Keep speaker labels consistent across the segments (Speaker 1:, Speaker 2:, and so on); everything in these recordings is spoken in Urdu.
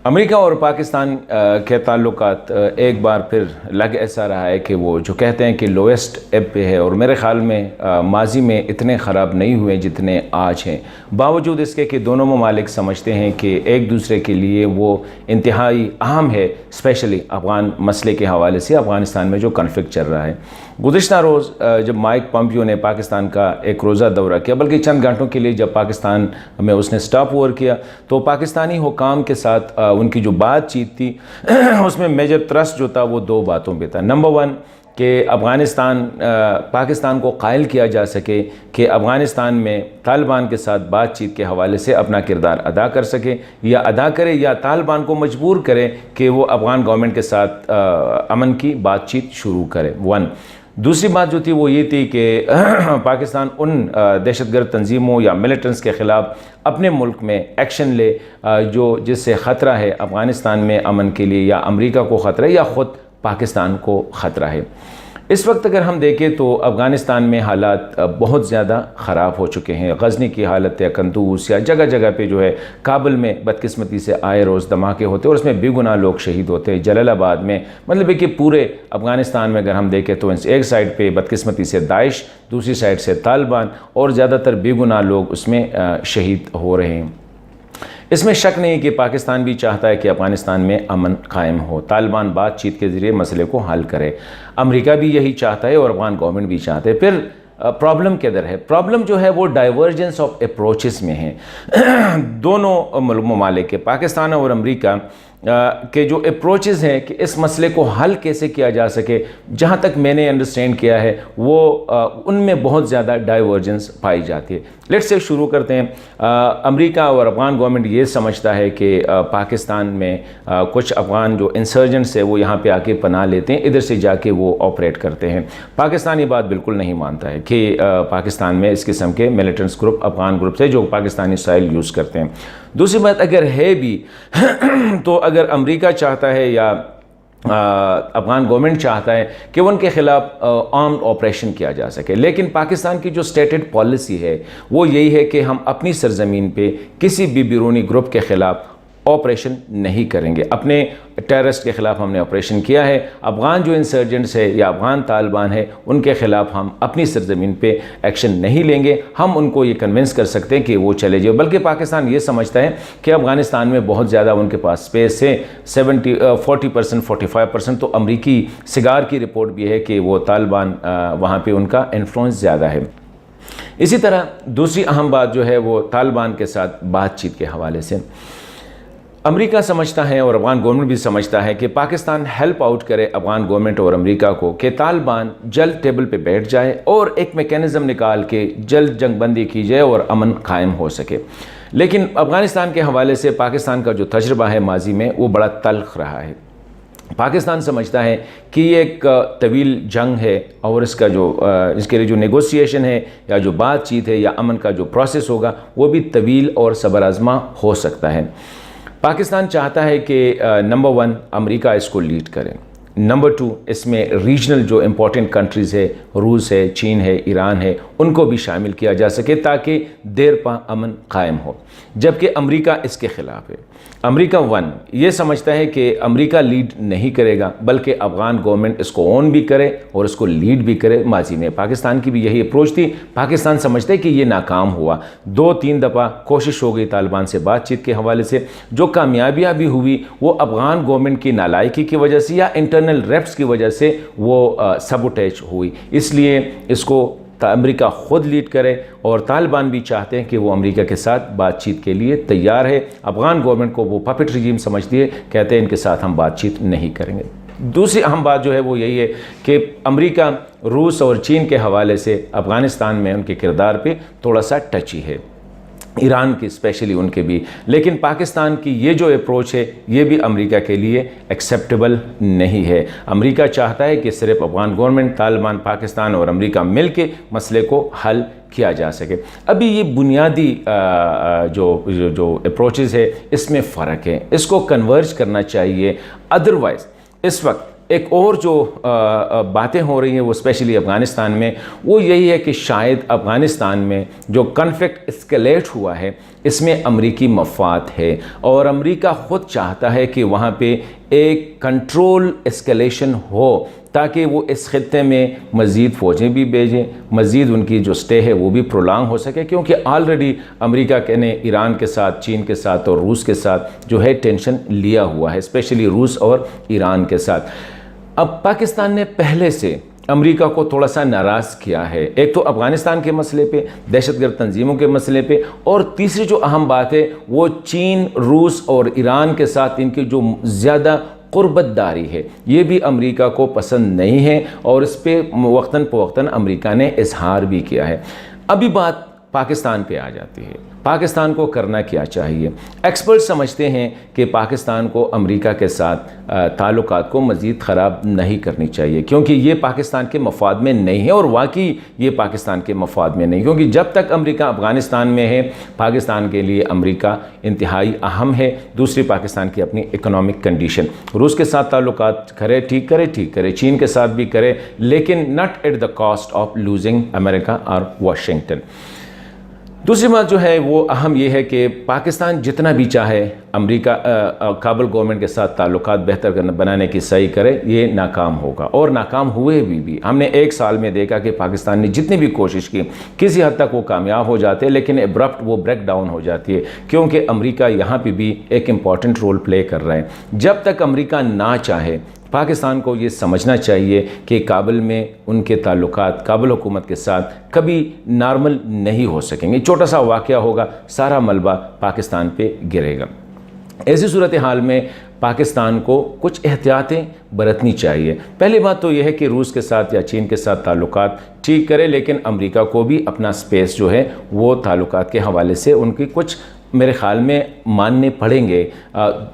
Speaker 1: امریکہ اور پاکستان کے تعلقات ایک بار پھر لگ ایسا رہا ہے کہ وہ جو کہتے ہیں کہ لویسٹ ایب پہ ہے، اور میرے خیال میں ماضی میں اتنے خراب نہیں ہوئے جتنے آج ہیں، باوجود اس کے کہ دونوں ممالک سمجھتے ہیں کہ ایک دوسرے کے لیے وہ انتہائی اہم ہے، اسپیشلی افغان مسئلے کے حوالے سے افغانستان میں جو کنفلکٹ چل رہا ہے۔ گزشتہ روز جب مائک پومپیو نے پاکستان کا ایک روزہ دورہ کیا، بلکہ چند گھنٹوں کے لیے جب پاکستان میں اس نے سٹاپ اوور کیا، تو پاکستانی حکام کے ساتھ ان کی جو بات چیت تھی اس میں میجر تھرسٹ جو تھا وہ دو باتوں پہ تھا۔ نمبر ون کہ پاکستان کو قائل کیا جا سکے کہ افغانستان میں طالبان کے ساتھ بات چیت کے حوالے سے اپنا کردار ادا کر سکے، یا ادا کرے یا طالبان کو مجبور کرے کہ وہ افغان گورنمنٹ کے ساتھ امن کی بات چیت شروع کرے۔ دوسری بات جو تھی وہ یہ تھی کہ پاکستان ان دہشت گرد تنظیموں یا ملیٹنٹس کے خلاف اپنے ملک میں ایکشن لے جس سے خطرہ ہے افغانستان میں امن کے لیے، یا امریکہ کو خطرہ ہے یا خود پاکستان کو خطرہ ہے۔ اس وقت اگر ہم دیکھیں تو افغانستان میں حالات بہت زیادہ خراب ہو چکے ہیں۔ غزنی کی حالت ہے، قندوز یا جگہ جگہ پہ جو ہے، کابل میں بدقسمتی سے آئے روز دھماکے ہوتے اور اس میں بے گناہ لوگ شہید ہوتے ہیں۔ جلال آباد میں مطلب ہے کہ پورے افغانستان میں اگر ہم دیکھیں تو ایک سائڈ پہ بدقسمتی سے داعش، دوسری سائڈ سے طالبان، اور زیادہ تر بے گناہ لوگ اس میں شہید ہو رہے ہیں۔ اس میں شک نہیں کہ پاکستان بھی چاہتا ہے کہ افغانستان میں امن قائم ہو، طالبان بات چیت کے ذریعے مسئلے کو حل کرے، امریکہ بھی یہی چاہتا ہے اور افغان گورنمنٹ بھی چاہتے ہے۔ پھر پرابلم کدھر ہے؟ پرابلم جو ہے وہ ڈائیورجنس آف اپروچز میں ہے۔ دونوں ممالک کے، پاکستان اور امریکہ کے جو اپروچز ہیں کہ اس مسئلے کو حل کیسے کیا جا سکے، جہاں تک میں نے انڈرسٹینڈ کیا ہے وہ ان میں بہت زیادہ ڈائیورجنس پائی جاتی ہے۔ لیٹس سے شروع کرتے ہیں۔ امریکہ اور افغان گورنمنٹ یہ سمجھتا ہے کہ پاکستان میں کچھ افغان جو انسرجنٹس ہیں وہ یہاں پہ آ کے پناہ لیتے ہیں، ادھر سے جا کے وہ آپریٹ کرتے ہیں۔ پاکستان یہ بات بالکل نہیں مانتا ہے کہ پاکستان میں اس قسم کے ملیٹنٹس گروپ افغان گروپس ہیں جو پاکستانی سائل یوز کرتے ہیں۔ دوسری بات اگر ہے بھی تو اگر امریکہ چاہتا ہے یا افغان گورنمنٹ چاہتا ہے کہ ان کے خلاف آرمڈ آپریشن کیا جا سکے، لیکن پاکستان کی جو سٹیٹڈ پالیسی ہے وہ یہی ہے کہ ہم اپنی سرزمین پہ کسی بھی بیرونی گروپ کے خلاف آپریشن نہیں کریں گے۔ اپنے ٹیررسٹ کے خلاف ہم نے آپریشن کیا ہے، افغان جو انسرجنٹس ہے یا افغان طالبان ہے ان کے خلاف ہم اپنی سرزمین پہ ایکشن نہیں لیں گے۔ ہم ان کو یہ کنونس کر سکتے ہیں کہ وہ چلے جائے، بلکہ پاکستان یہ سمجھتا ہے کہ افغانستان میں بہت زیادہ ان کے پاس سپیس ہے، 40% 45%، تو امریکی سگار کی رپورٹ بھی ہے کہ وہ طالبان وہاں پہ ان کا انفلوئنس زیادہ ہے۔ اسی طرح دوسری اہم بات جو ہے وہ طالبان کے ساتھ بات چیت کے حوالے سے امریکہ سمجھتا ہے اور افغان گورنمنٹ بھی سمجھتا ہے کہ پاکستان ہیلپ آؤٹ کرے افغان گورنمنٹ اور امریکہ کو کہ طالبان جلد ٹیبل پہ بیٹھ جائے اور ایک میکینزم نکال کے جلد جنگ بندی کی جائے اور امن قائم ہو سکے۔ لیکن افغانستان کے حوالے سے پاکستان کا جو تجربہ ہے ماضی میں وہ بڑا تلخ رہا ہے۔ پاکستان سمجھتا ہے کہ یہ ایک طویل جنگ ہے اور اس کے لیے جو نیگوسیشن ہے یا جو بات چیت ہے یا امن کا جو پروسیس ہوگا وہ بھی طویل اور صبر آزما ہو سکتا ہے۔ پاکستان چاہتا ہے کہ نمبر 1 امریکہ اس کو لیڈ کرے، نمبر 2 اس میں ریجنل جو امپورٹنٹ کنٹریز ہے، روس ہے، چین ہے، ایران ہے، ان کو بھی شامل کیا جا سکے تاکہ دیر پا امن قائم ہو، جبکہ امریکہ اس کے خلاف ہے۔ امریکہ 1 یہ سمجھتا ہے کہ امریکہ لیڈ نہیں کرے گا بلکہ افغان گورنمنٹ اس کو اون بھی کرے اور اس کو لیڈ بھی کرے۔ ماضی میں پاکستان کی بھی یہی اپروچ تھی۔ پاکستان سمجھتے کہ یہ ناکام ہوا، 2-3 دفعہ کوشش ہو گئی طالبان سے بات چیت کے حوالے سے، جو کامیابیاں بھی ہوئی وہ افغان گورنمنٹ کی نالائکی کی وجہ سے یا انٹرنل ریپس کی وجہ سے وہ سبوٹیج ہوئی۔ اس لیے اس کو امریکہ خود لیڈ کرے، اور طالبان بھی چاہتے ہیں کہ وہ امریکہ کے ساتھ بات چیت کے لیے تیار ہے۔ افغان گورنمنٹ کو وہ پپٹ رجیم سمجھتی ہے، کہتے ہیں ان کے ساتھ ہم بات چیت نہیں کریں گے۔ دوسری اہم بات جو ہے وہ یہی ہے کہ امریکہ روس اور چین کے حوالے سے افغانستان میں ان کے کردار پہ تھوڑا سا ٹچی ہے، ایران کی اسپیشلی ان کے بھی، لیکن پاکستان کی یہ جو اپروچ ہے یہ بھی امریکہ کے لیے ایکسیپٹیبل نہیں ہے۔ امریکہ چاہتا ہے کہ صرف افغان گورنمنٹ، طالبان، پاکستان اور امریکہ مل کے مسئلے کو حل کیا جا سکے۔ ابھی یہ بنیادی جو اپروچز ہے اس میں فرق ہے، اس کو کنورج کرنا چاہیے۔ ادروائز اس وقت ایک اور جو باتیں ہو رہی ہیں وہ اسپیشلی افغانستان میں، وہ یہی ہے کہ شاید افغانستان میں جو کنفلکٹ اسکیلیٹ ہوا ہے اس میں امریکی مفاد ہے، اور امریکہ خود چاہتا ہے کہ وہاں پہ ایک کنٹرول اسکیلیشن ہو تاکہ وہ اس خطے میں مزید فوجیں بھی بھیجیں، مزید ان کی جو سٹے ہے وہ بھی پرولانگ ہو سکے، کیونکہ آلریڈی امریکہ نے ایران کے ساتھ، چین کے ساتھ اور روس کے ساتھ جو ہے ٹینشن لیا ہوا ہے، اسپیشلی روس اور ایران کے ساتھ۔ اب پاکستان نے پہلے سے امریکہ کو تھوڑا سا ناراض کیا ہے، ایک تو افغانستان کے مسئلے پہ، دہشت گرد تنظیموں کے مسئلے پہ، اور تیسری جو اہم بات ہے وہ چین، روس اور ایران کے ساتھ ان کی جو زیادہ قربت داری ہے، یہ بھی امریکہ کو پسند نہیں ہے، اور اس پہ وقتاً فوقتاً امریکہ نے اظہار بھی کیا ہے۔ ابھی بات پاکستان پہ آ جاتی ہے، پاکستان کو کرنا کیا چاہیے۔ ایکسپرٹ سمجھتے ہیں کہ پاکستان کو امریکہ کے ساتھ تعلقات کو مزید خراب نہیں کرنی چاہیے، کیونکہ یہ پاکستان کے مفاد میں نہیں ہے، اور واقعی یہ پاکستان کے مفاد میں نہیں، کیونکہ جب تک امریکہ افغانستان میں ہے پاکستان کے لیے امریکہ انتہائی اہم ہے۔ دوسری پاکستان کی اپنی اکنامک کنڈیشن، روس کے ساتھ تعلقات کرے، ٹھیک کرے، چین کے ساتھ بھی کرے، لیکن not at the cost of losing America اور واشنگٹن۔ دوسری بات جو ہے وہ اہم یہ ہے کہ پاکستان جتنا بھی چاہے امریکہ کابل گورنمنٹ کے ساتھ تعلقات بہتر بنانے کی سعی کرے، یہ ناکام ہوگا، اور ناکام ہوئے بھی۔ ہم نے ایک سال میں دیکھا کہ پاکستان نے جتنی بھی کوشش کی کسی حد تک وہ کامیاب ہو جاتے ہیں، لیکن ابرپٹ وہ بریک ڈاؤن ہو جاتی ہے، کیونکہ امریکہ یہاں پہ بھی ایک امپورٹنٹ رول پلے کر رہا ہے۔ جب تک امریکہ نہ چاہے، پاکستان کو یہ سمجھنا چاہیے کہ کابل میں ان کے تعلقات کابل حکومت کے ساتھ کبھی نارمل نہیں ہو سکیں گے، چھوٹا سا واقعہ ہوگا، سارا ملبہ پاکستان پہ گرے گا۔ ایسی صورتحال میں پاکستان کو کچھ احتیاطیں برتنی چاہیے۔ پہلی بات تو یہ ہے کہ روس کے ساتھ یا چین کے ساتھ تعلقات ٹھیک کرے، لیکن امریکہ کو بھی اپنا سپیس جو ہے وہ تعلقات کے حوالے سے ان کی کچھ میرے خیال میں ماننے پڑیں گے۔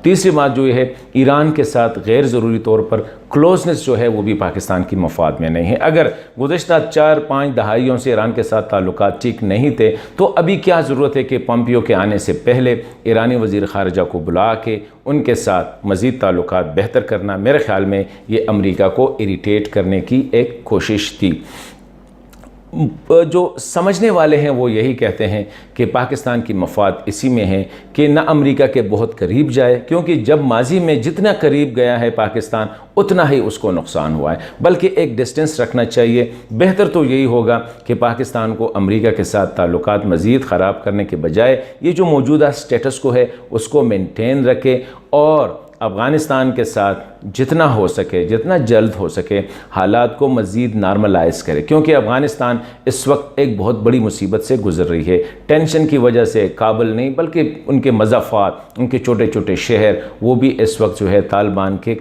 Speaker 1: تیسری بات جو یہ ہے، ایران کے ساتھ غیر ضروری طور پر کلوزنس جو ہے وہ بھی پاکستان کی مفاد میں نہیں ہے۔ اگر گزشتہ 4-5 دہائیوں سے ایران کے ساتھ تعلقات ٹھیک نہیں تھے تو ابھی کیا ضرورت ہے کہ پومپیو کے آنے سے پہلے ایرانی وزیر خارجہ کو بلا کے ان کے ساتھ مزید تعلقات بہتر کرنا؟ میرے خیال میں یہ امریکہ کو اریٹیٹ کرنے کی ایک کوشش تھی۔ جو سمجھنے والے ہیں وہ یہی کہتے ہیں کہ پاکستان کی مفاد اسی میں ہے کہ نہ امریکہ کے بہت قریب جائے، کیونکہ جب ماضی میں جتنا قریب گیا ہے پاکستان اتنا ہی اس کو نقصان ہوا ہے، بلکہ ایک ڈسٹنس رکھنا چاہیے۔ بہتر تو یہی ہوگا کہ پاکستان کو امریکہ کے ساتھ تعلقات مزید خراب کرنے کے بجائے یہ جو موجودہ سٹیٹس کو ہے اس کو مینٹین رکھے، اور افغانستان کے ساتھ جتنا ہو سکے، جتنا جلد ہو سکے حالات کو مزید نارملائز کرے، کیونکہ افغانستان اس وقت ایک بہت بڑی مصیبت سے گزر رہی ہے۔ ٹینشن کی وجہ سے کابل نہیں بلکہ ان کے مضافات، ان کے چھوٹے چھوٹے شہر، وہ بھی اس وقت جو ہے طالبان کے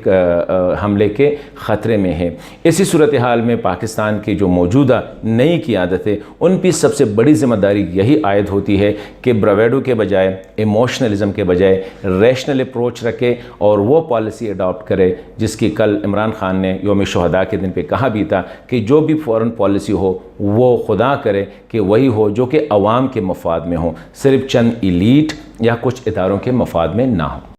Speaker 1: حملے کے خطرے میں ہے۔ اسی صورتحال میں پاکستان کی جو موجودہ نئی قیادت ہے ان کی سب سے بڑی ذمہ داری یہی عائد ہوتی ہے کہ براویڈو کے بجائے، ایموشنلزم کے بجائے ریشنل اپروچ رکھے، اور وہ پالیسی اڈاپٹ کرے جس کی کل عمران خان نے یوم شہداء کے دن پہ کہا بھی تھا کہ جو بھی فورن پالیسی ہو وہ خدا کرے کہ وہی ہو جو کہ عوام کے مفاد میں ہو، صرف چند ایلیٹ یا کچھ اداروں کے مفاد میں نہ ہو۔